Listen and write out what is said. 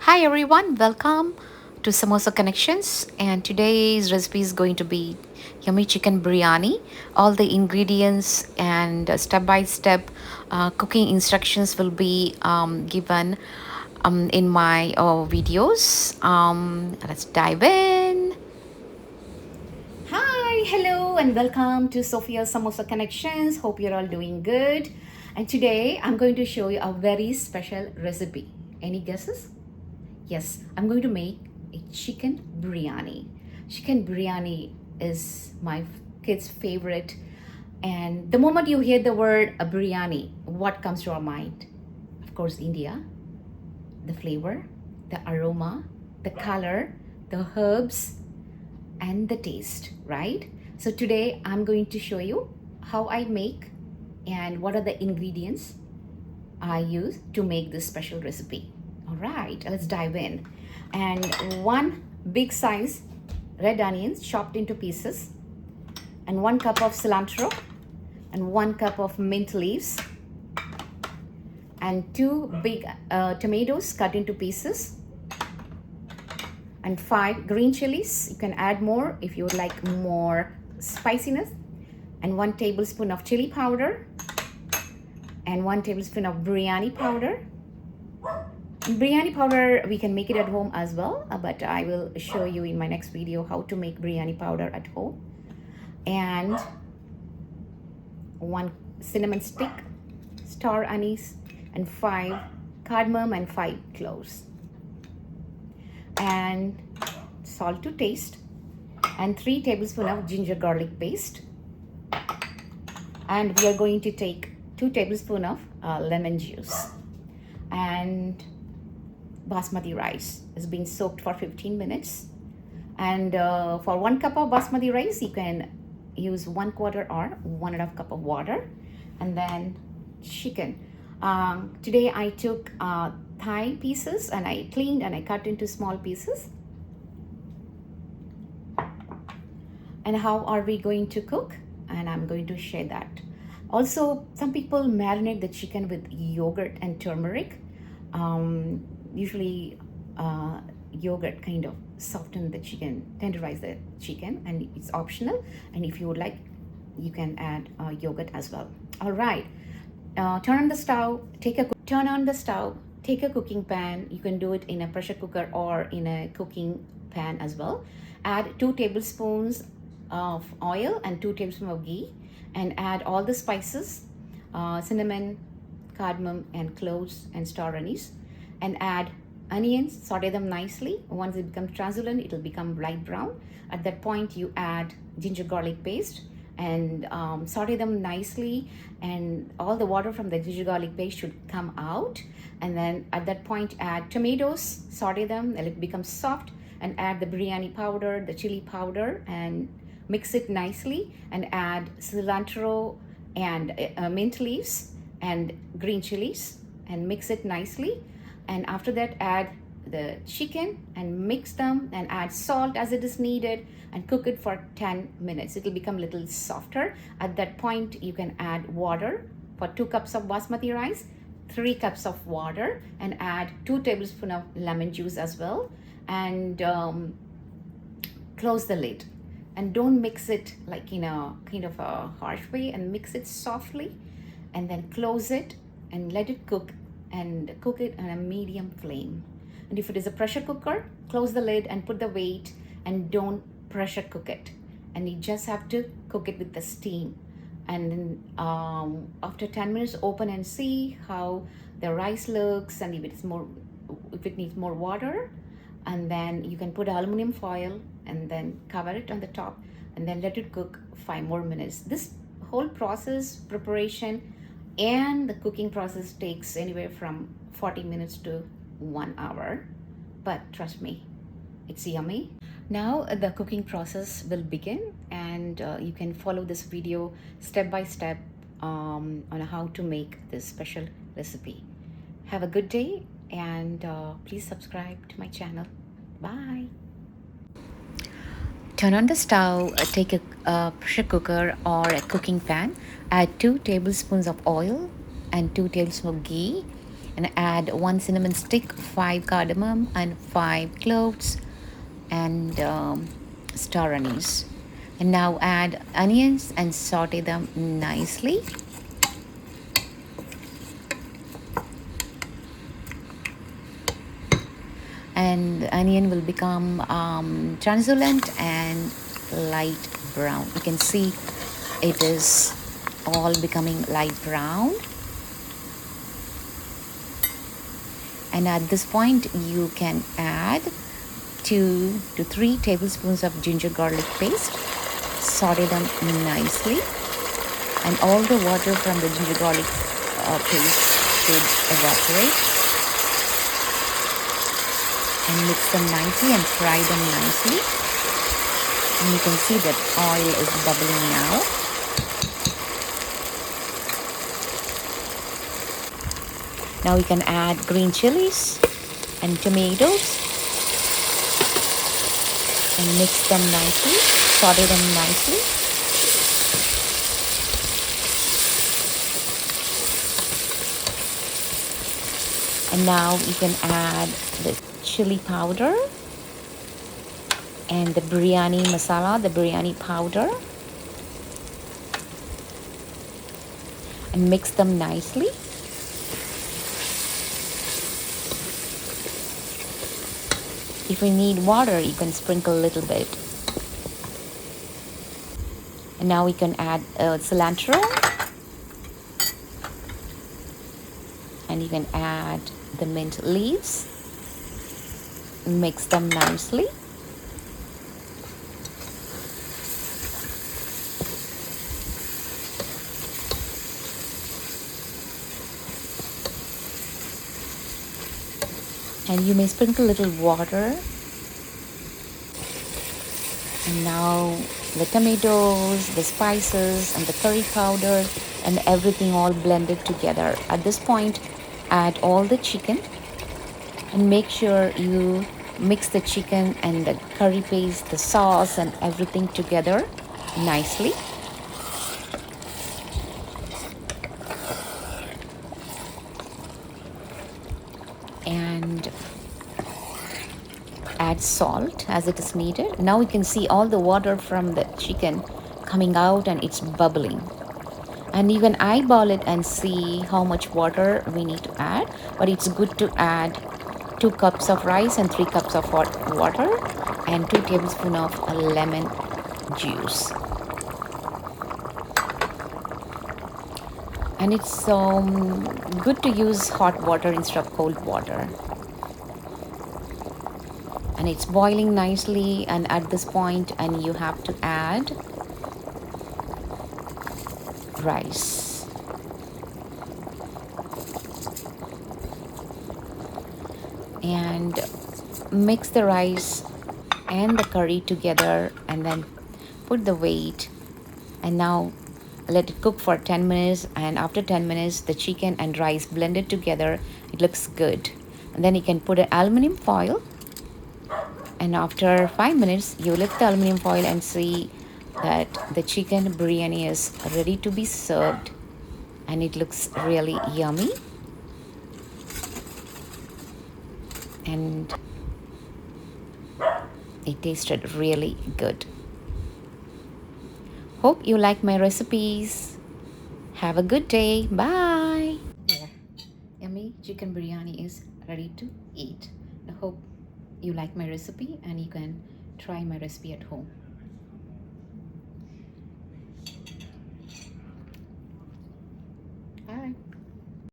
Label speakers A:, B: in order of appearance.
A: Hi everyone, welcome to Samosa Connections, and today's recipe is going to be yummy chicken biryani. All the ingredients and step-by-step cooking instructions will be given in my videos. Let's dive in. Hi, hello, and welcome to Sophia's Samosa Connections. Hope you're all doing good. And today I'm going to show you a very special recipe. Any guesses? Yes, I'm going to make a chicken biryani. Chicken biryani is my kids' favorite. And the moment you hear the word a biryani, what comes to our mind? Of course, India, the flavor, the aroma, the color, the herbs, and the taste, right? So today I'm going to show you how I make and what are the ingredients I use to make this special recipe. All right, let's dive in. And one big size red onions chopped into pieces, and 1 cup of cilantro, and 1 cup of mint leaves, and 2 big tomatoes cut into pieces, and 5 green chilies. You can add more if you would like more spiciness, and 1 tablespoon of chili powder, and 1 tablespoon of biryani powder. Biryani powder, we can make it at home as well, but I will show you in my next video how to make biryani powder at home. And 1 cinnamon stick, star anise, and 5 cardamom and 5 cloves. And salt to taste, and 3 tablespoons of ginger garlic paste. And we are going to take 2 tablespoons of lemon juice. And basmati rice is being soaked for 15 minutes. And for 1 cup of basmati rice, you can use 1/4 or 1.5 cup of water. And then chicken. Today I took thigh pieces and I cleaned and I cut into small pieces. And how are we going to cook? And I'm going to share that. Also, some people marinate the chicken with yogurt and turmeric. Usually yogurt kind of soften the chicken, tenderize the chicken, and it's optional. And if you would like, you can add yogurt as well. All right, turn on the stove, take a cooking pan. You can do it in a pressure cooker or in a cooking pan as well. Add 2 tablespoons of oil and 2 tablespoons of ghee, and add all the spices, cinnamon, cardamom, and cloves, and star anise, and add onions. Saute them nicely. Once it becomes translucent, it will become light brown. At that point, you add ginger garlic paste and saute them nicely, and all the water from the ginger garlic paste should come out. And then at that point, add tomatoes, saute them and it becomes soft, and add the biryani powder, the chili powder, and mix it nicely, and add cilantro and mint leaves and green chilies, and mix it nicely. And after that, add the chicken and mix them, and add salt as it is needed, and cook it for 10 minutes. It will become a little softer. At that point, you can add water. For 2 cups of basmati rice, 3 cups of water, and add 2 tablespoons of lemon juice as well, and close the lid. And don't mix it like in a kind of a harsh way, and mix it softly, and then close it and let it cook, and cook it on a medium flame. And if it is a pressure cooker, close the lid and put the weight, and don't pressure cook it. And you just have to cook it with the steam. And then after 10 minutes, open and see how the rice looks, and if it needs more water. And then you can put aluminum foil and then cover it on the top, and then let it cook 5 more minutes. This whole process, preparation and the cooking process, takes anywhere from 40 minutes to 1 hour. But trust me, it's yummy. Now the cooking process will begin, and you can follow this video step by step on how to make this special recipe. Have a good day, and please subscribe to my channel. Bye. Turn on the stove, take a pressure cooker or a cooking pan, add 2 tablespoons of oil and 2 tablespoons of ghee, and add 1 cinnamon stick, 5 cardamom, and 5 cloves, and star anise. And now add onions and saute them nicely. And the onion will become translucent and light brown. You can see it is all becoming light brown. And at this point you can add 2 to 3 tablespoons of ginger garlic paste. Saute them nicely, and all the water from the ginger garlic paste should evaporate. And mix them nicely and fry them nicely. And you can see that oil is bubbling now. Now we can add green chilies and tomatoes and mix them nicely, saute them nicely. And now you can add the chili powder and the biryani masala, the biryani powder, and mix them nicely. If you need water, you can sprinkle a little bit. And now we can add cilantro, and you can add the mint leaves. Mix them nicely. And you may sprinkle a little water. And now the tomatoes, the spices, and the curry powder, and everything all blended together. At this point, add all the chicken and make sure you mix the chicken and the curry paste, the sauce, and everything together nicely. And add salt as it is needed. Now we can see all the water from the chicken coming out and it's bubbling. And you can eyeball it and see how much water we need to add. But it's good to add 2 cups of rice and 3 cups of hot water and 2 tablespoons of lemon juice. And it's good to use hot water instead of cold water. And it's boiling nicely, and at this point, and you have to add rice. And mix the rice and the curry together, and then put the weight, and now let it cook for 10 minutes. And after 10 minutes, the chicken and rice blended together, it looks good. And then you can put an aluminum foil, and after 5 minutes you lift the aluminum foil and see that the chicken biryani is ready to be served, and it looks really yummy. And it tasted really good. Hope you like my recipes. Have a good day. Bye. There, yummy chicken biryani is ready to eat. I hope you like my recipe and you can try my recipe at home.